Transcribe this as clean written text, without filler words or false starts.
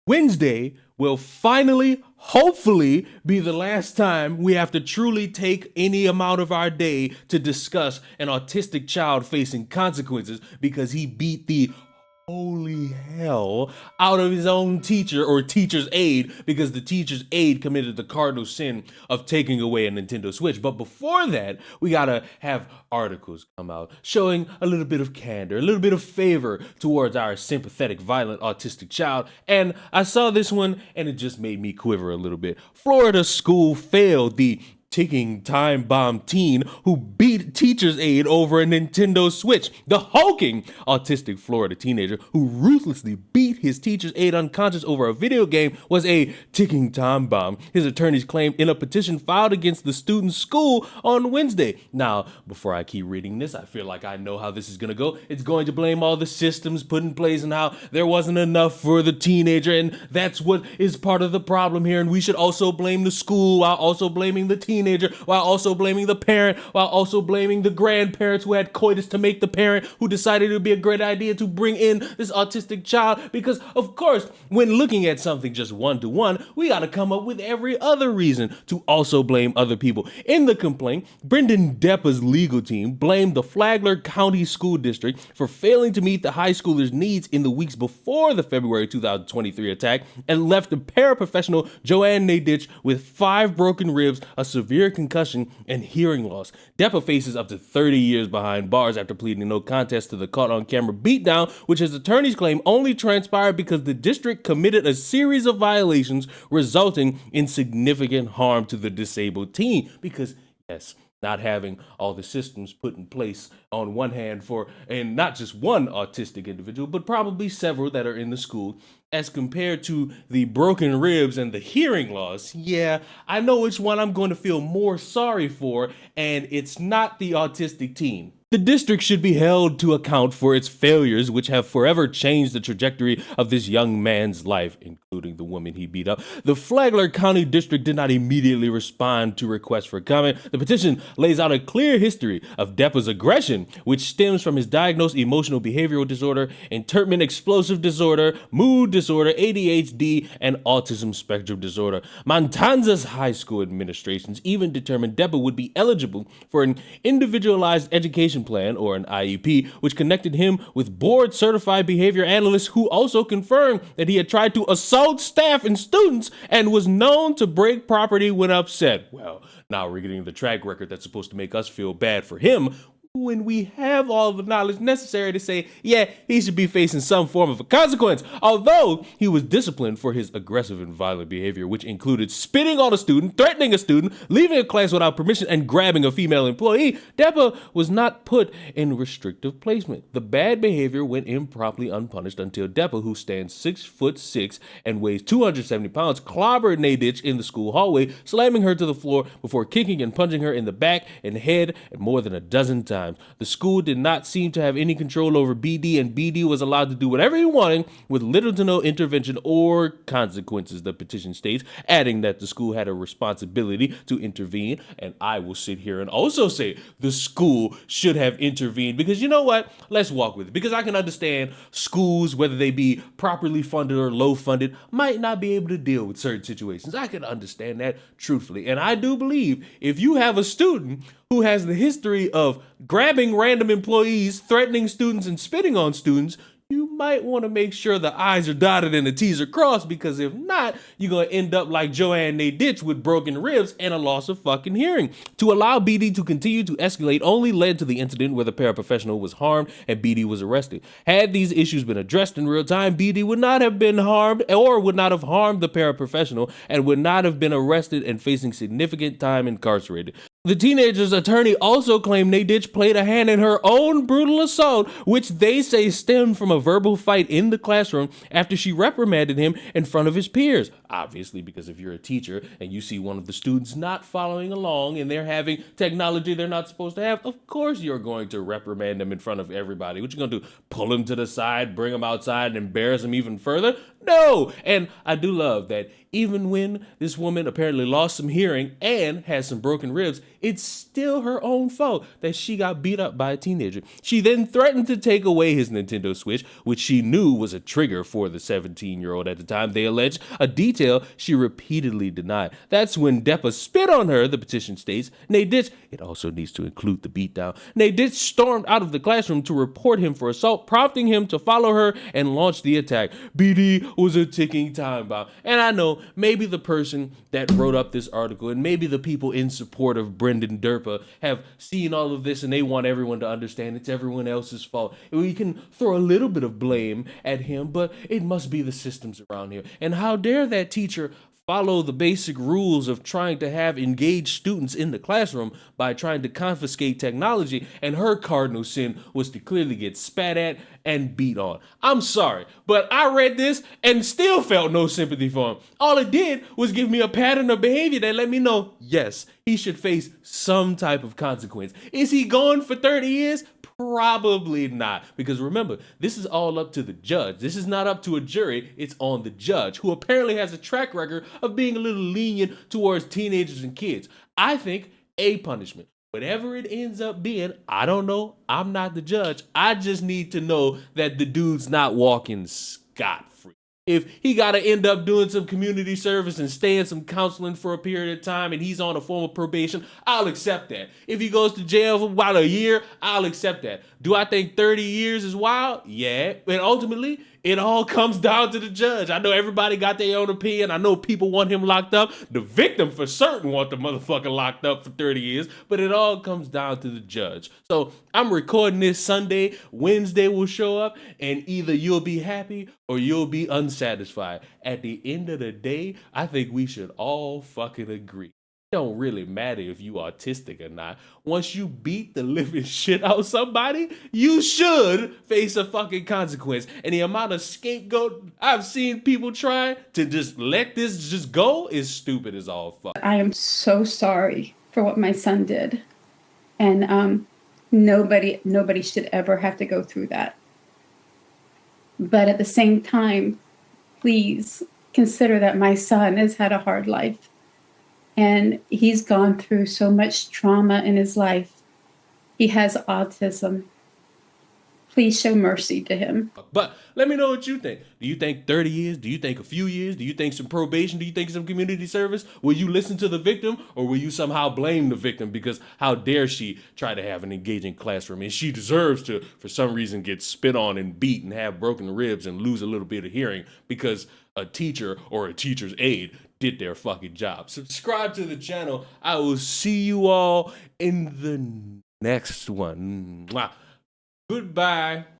Wednesday will finally, hopefully, be the last time we have to truly take any amount of our day to discuss an autistic child facing consequences because he beat the holy hell out of his own teacher or teacher's aide because the teacher's aide committed the cardinal sin of taking away a Nintendo Switch. But before that, we gotta have articles come out showing a little bit of candor, a little bit of favor towards our sympathetic, violent, autistic child. And I saw this one and it just made me quiver a little bit. Florida school failed the ticking time bomb teen who beat teacher's aide over a Nintendo Switch. The hulking autistic Florida teenager who ruthlessly beat his teacher's aide unconscious over a video game was a ticking time bomb, his attorneys claimed in a petition filed against the student's school on Wednesday. Now, before I keep reading this, I feel like I know how this is going to go. It's going to blame all the systems put in place and how there wasn't enough for the teenager, and that's what is part of the problem here, and we should also blame the school while also blaming the teenager, while also blaming the parent, while also blaming the grandparents who had coitus to make the parent, who decided it would be a great idea to bring in this autistic child. Because, of course, when looking at something just one-to-one, we got to come up with every other reason to also blame other people. In the complaint, Brendan Deppa's legal team blamed the Flagler County School District for failing to meet the high schoolers' needs in the weeks before the February 2023 attack and left the paraprofessional Joanne Nadich with 5 broken ribs, a severe concussion, and hearing loss. Deppa faces up to 30 years behind bars after pleading no contest to the caught-on-camera beatdown, which his attorneys claim only transpired because the district committed a series of violations resulting in significant harm to the disabled teen. Because, yes, not having all the systems put in place on one hand for, and not just one autistic individual, but probably several that are in the school, as compared to the broken ribs and the hearing loss. Yeah, I know which one I'm going to feel more sorry for, and it's not the autistic teen. The district should be held to account for its failures, which have forever changed the trajectory of this young man's life, including the woman he beat up. The Flagler County District did not immediately respond to requests for comment. The petition lays out a clear history of Deppa's aggression, which stems from his diagnosed emotional behavioral disorder, interment explosive disorder, mood disorder, ADHD, and autism spectrum disorder. Matanzas High School administrations even determined Deppa would be eligible for an individualized education plan, or an IEP, which connected him with board-certified behavior analysts who also confirmed that he had tried to assault staff and students and was known to break property when upset. Well, now we're getting the track record that's supposed to make us feel bad for him, when we have all the knowledge necessary to say, yeah, he should be facing some form of a consequence. Although he was disciplined for his aggressive and violent behavior, which included spitting on a student, threatening a student, leaving a class without permission, and grabbing a female employee, Deppa was not put in restrictive placement. The bad behavior went improperly unpunished until Deppa, who stands 6'6" and weighs 270 pounds, clobbered Nadich in the school hallway, slamming her to the floor before kicking and punching her in the back and head more than a dozen times. The school did not seem to have any control over BD, and BD was allowed to do whatever he wanted with little to no intervention or consequences, the petition states, adding that the school had a responsibility to intervene. And I will sit here and also say the school should have intervened, because you know what? Let's walk with it. Because I can understand schools, whether they be properly funded or low funded, might not be able to deal with certain situations. I can understand that truthfully. And I do believe if you have a student who has the history of grabbing random employees, threatening students, and spitting on students, you might want to make sure the I's are dotted and the T's are crossed, because if not, you're going to end up like Joanne Nadich with broken ribs and a loss of fucking hearing. To allow BD to continue to escalate only led to the incident where the paraprofessional was harmed and BD was arrested. Had these issues been addressed in real time, BD would not have been harmed or would not have harmed the paraprofessional and would not have been arrested and facing significant time incarcerated. The teenager's attorney also claimed Nadich played a hand in her own brutal assault, which they say stemmed from a verbal fight in the classroom after she reprimanded him in front of his peers. Obviously, because if you're a teacher and you see one of the students not following along and they're having technology they're not supposed to have, of course you're going to reprimand them in front of everybody. What you gonna do? Pull him to the side, bring him outside, and embarrass him even further? No. And I do love that even when this woman apparently lost some hearing and has some broken ribs, it's still her own fault that she got beat up by a teenager. She then threatened to take away his Nintendo Switch, which she knew was a trigger for the 17-year-old at the time, they allege, a detail she repeatedly denied. That's when Deppa spit on her, the petition states. Naditch, it also needs to include the beatdown. Naditch stormed out of the classroom to report him for assault, prompting him to follow her and launch the attack. BD was a ticking time bomb. And I know maybe the person that wrote up this article and maybe the people in support of Brendan Derpa have seen all of this and they want everyone to understand it's everyone else's fault. We can throw a little bit of blame at him, but it must be the systems around here. And how dare that teacher follow the basic rules of trying to have engaged students in the classroom by trying to confiscate technology, and her cardinal sin was to clearly get spat at and beat on. I'm sorry, but I read this and still felt no sympathy for him. All it did was give me a pattern of behavior that let me know, yes, he should face some type of consequence. Is he gone for 30 years? Probably not. Because remember, this is all up to the judge. This is not up to a jury. It's on the judge, who apparently has a track record of being a little lenient towards teenagers and kids. I think a punishment, whatever it ends up being, I don't know. I'm not the judge. I just need to know that the dude's not walking scot-free. If he got to end up doing some community service and stay in some counseling for a period of time and he's on a form of probation, I'll accept that. If he goes to jail for about a year, I'll accept that. Do I think 30 years is wild? Yeah. And ultimately, it all comes down to the judge. I know everybody got their own opinion. I know people want him locked up. The victim for certain want the motherfucker locked up for 30 years, but it all comes down to the judge. So I'm recording this Sunday. Wednesday will show up and either you'll be happy or you'll be unsatisfied. At the end of the day, I think we should all fucking agree. It don't really matter if you autistic or not. Once you beat the living shit out of somebody, you should face a fucking consequence. And the amount of scapegoat I've seen people try to just let this just go is stupid as all fuck. I am so sorry for what my son did. And nobody should ever have to go through that. But at the same time, please consider that my son has had a hard life. And he's gone through so much trauma in his life. He has autism. Please show mercy to him. But let me know what you think. Do you think 30 years? Do you think a few years? Do you think some probation? Do you think some community service? Will you listen to the victim or will you somehow blame the victim because how dare she try to have an engaging classroom and she deserves to, for some reason, get spit on and beat and have broken ribs and lose a little bit of hearing because a teacher or a teacher's aide did their fucking job. Subscribe to the channel. I will see you all in the next one. Mwah. Goodbye.